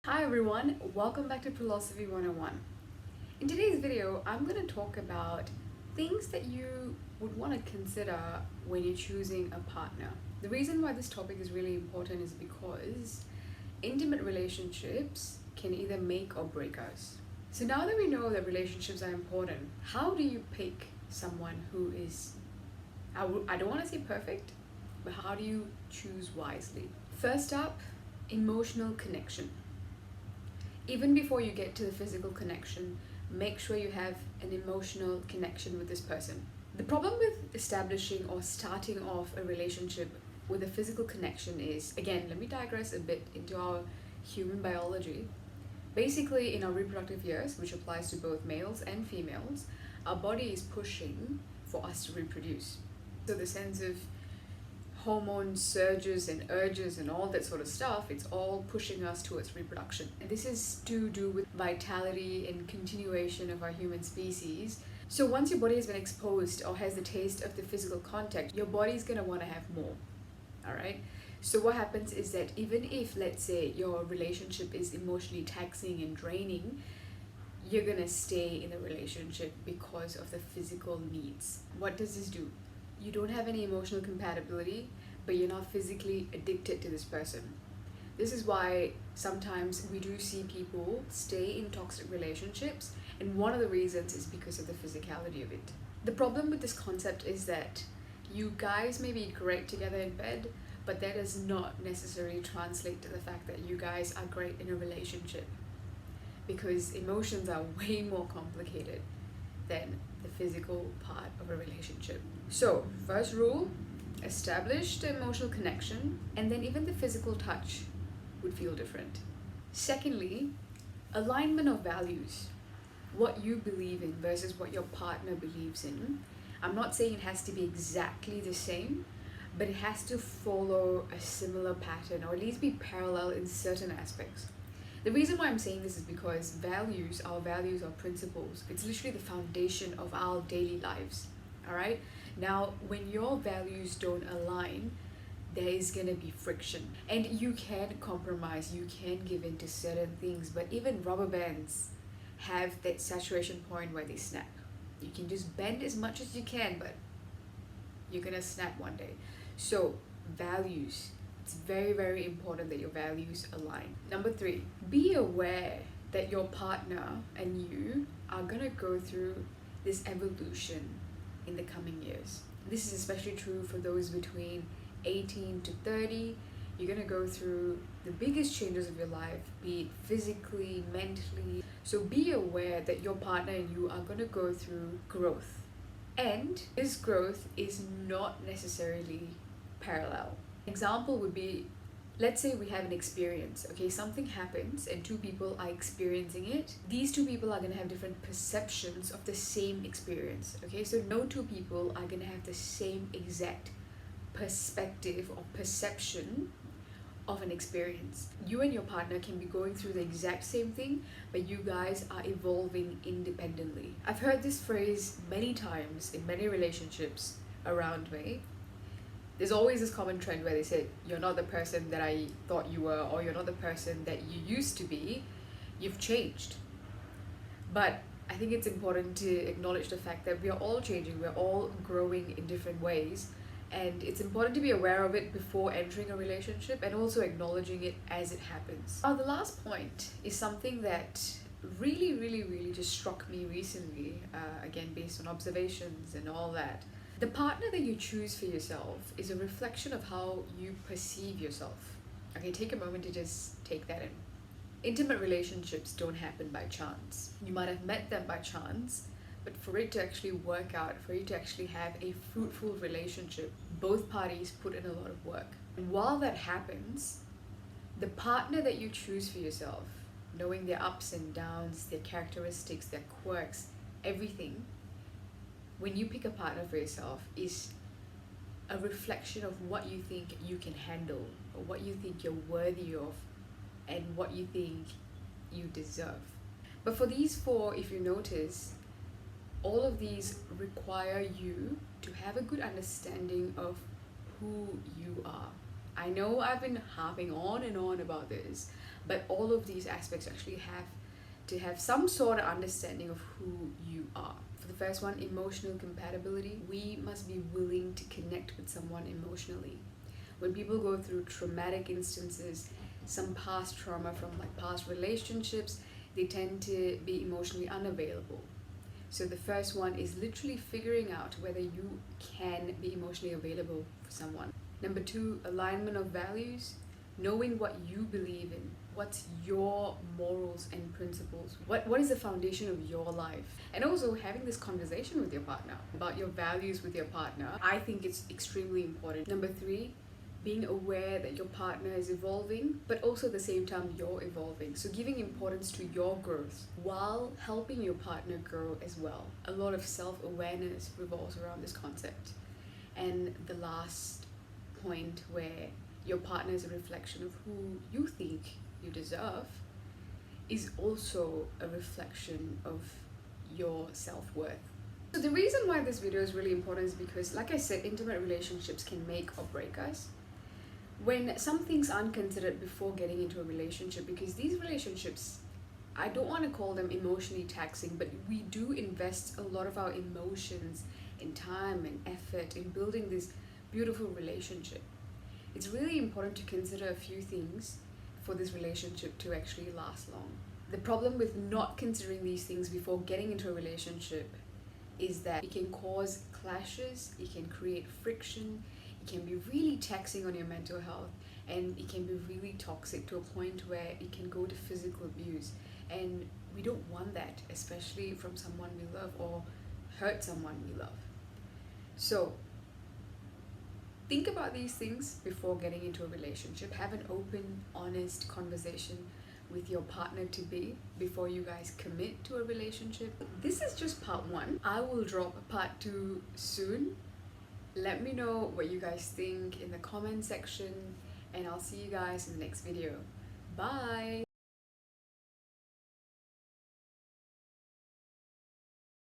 Hi everyone, welcome back to Philosophy 101. In today's video, I'm going to talk about things that you would want to consider when you're choosing a partner. The reason why this topic is really important is because intimate relationships can either make or break us. So now that we know that relationships are important, how do you pick someone who is, I don't want to say perfect, but how do you choose wisely? First up, emotional connection. Even before you get to the physical connection, make sure you have an emotional connection with this person. The problem with establishing or starting off a relationship with a physical connection is, again, let me digress a bit into our human biology. Basically, in our reproductive years, which applies to both males and females, our body is pushing for us to reproduce. So the sense of hormone surges and urges and all that sort of stuff, it's all pushing us towards reproduction. And this is to do with vitality and continuation of our human species. So once your body has been exposed or has the taste of the physical contact, your body's going to want to have more. All right? So what happens is that even if, let's say, your relationship is emotionally taxing and draining, you're going to stay in the relationship because of the physical needs. What does this do? You don't have any emotional compatibility, but you're not physically addicted to this person. This is why sometimes we do see people stay in toxic relationships, and one of the reasons is because of the physicality of it. The problem with this concept is that you guys may be great together in bed, but that does not necessarily translate to the fact that you guys are great in a relationship, because emotions are way more complicated than the physical part of a relationship. So, first rule, establish the emotional connection, and then even the physical touch would feel different. Secondly, alignment of values. What you believe in versus what your partner believes in. I'm not saying it has to be exactly the same, but it has to follow a similar pattern, or at least be parallel in certain aspects. The reason why I'm saying this is because our values, our principles, it's literally the foundation of our daily lives. All right? Now, when your values don't align, there is going to be friction. And you can compromise, you can give in to certain things, but even rubber bands have that saturation point where they snap. You can just bend as much as you can, but you're going to snap one day. So, values. It's very, very important that your values align. Number 3, be aware that your partner and you are gonna go through this evolution in the coming years. This is especially true for those between 18 to 30. You're gonna go through the biggest changes of your life, be it physically, mentally. So be aware that your partner and you are gonna go through growth. And this growth is not necessarily parallel. Example would be, let's say we have an experience, okay, something happens and two people are experiencing it. These two people are going to have different perceptions of the same experience, okay? So no two people are going to have the same exact perspective or perception of an experience. You and your partner can be going through the exact same thing, but you guys are evolving independently. I've heard this phrase many times in many relationships around me. There's always this common trend where they say, you're not the person that I thought you were, or you're not the person that you used to be, you've changed. But I think it's important to acknowledge the fact that we are all changing, we're all growing in different ways, and it's important to be aware of it before entering a relationship and also acknowledging it as it happens. Now, the last point is something that really just struck me recently, again based on observations and all that. The partner that you choose for yourself is a reflection of how you perceive yourself. Okay, take a moment to just take that in. Intimate relationships don't happen by chance. You might have met them by chance, but for it to actually work out, for you to actually have a fruitful relationship, both parties put in a lot of work. And while that happens, the partner that you choose for yourself, knowing their ups and downs, their characteristics, their quirks, everything, when you pick a partner for yourself, is a reflection of what you think you can handle, or what you think you're worthy of, and what you think you deserve. But for these 4, if you notice, all of these require you to have a good understanding of who you are. I know I've been harping on and on about this, but all of these aspects actually have to have some sort of understanding of who you are. For the first one, emotional compatibility. We must be willing to connect with someone emotionally. When people go through traumatic instances, some past trauma from like past relationships, they tend to be emotionally unavailable. So the first one is literally figuring out whether you can be emotionally available for someone. Number two, alignment of values, knowing what you believe in. What's your morals and principles? What is the foundation of your life? And also having this conversation with your partner about your values with your partner. I think it's extremely important. Number three, being aware that your partner is evolving, but also at the same time you're evolving. So giving importance to your growth while helping your partner grow as well. A lot of self-awareness revolves around this concept. And the last point, where your partner is a reflection of who you think you deserve, is also a reflection of your self-worth. So the reason why this video is really important is because, like I said, intimate relationships can make or break us. When some things aren't considered before getting into a relationship, because these relationships, I don't want to call them emotionally taxing, but we do invest a lot of our emotions and time and effort in building this beautiful relationship. It's really important to consider a few things for this relationship to actually last long. The problem with not considering these things before getting into a relationship is that it can cause clashes, it can create friction, it can be really taxing on your mental health, and it can be really toxic to a point where it can go to physical abuse. And we don't want that, especially from someone we love, or hurt someone we love. So think about these things before getting into a relationship. Have an open, honest conversation with your partner to be before you guys commit to a relationship. This is just part one. I will drop part two soon. Let me know what you guys think in the comment section, and I'll see you guys in the next video. Bye!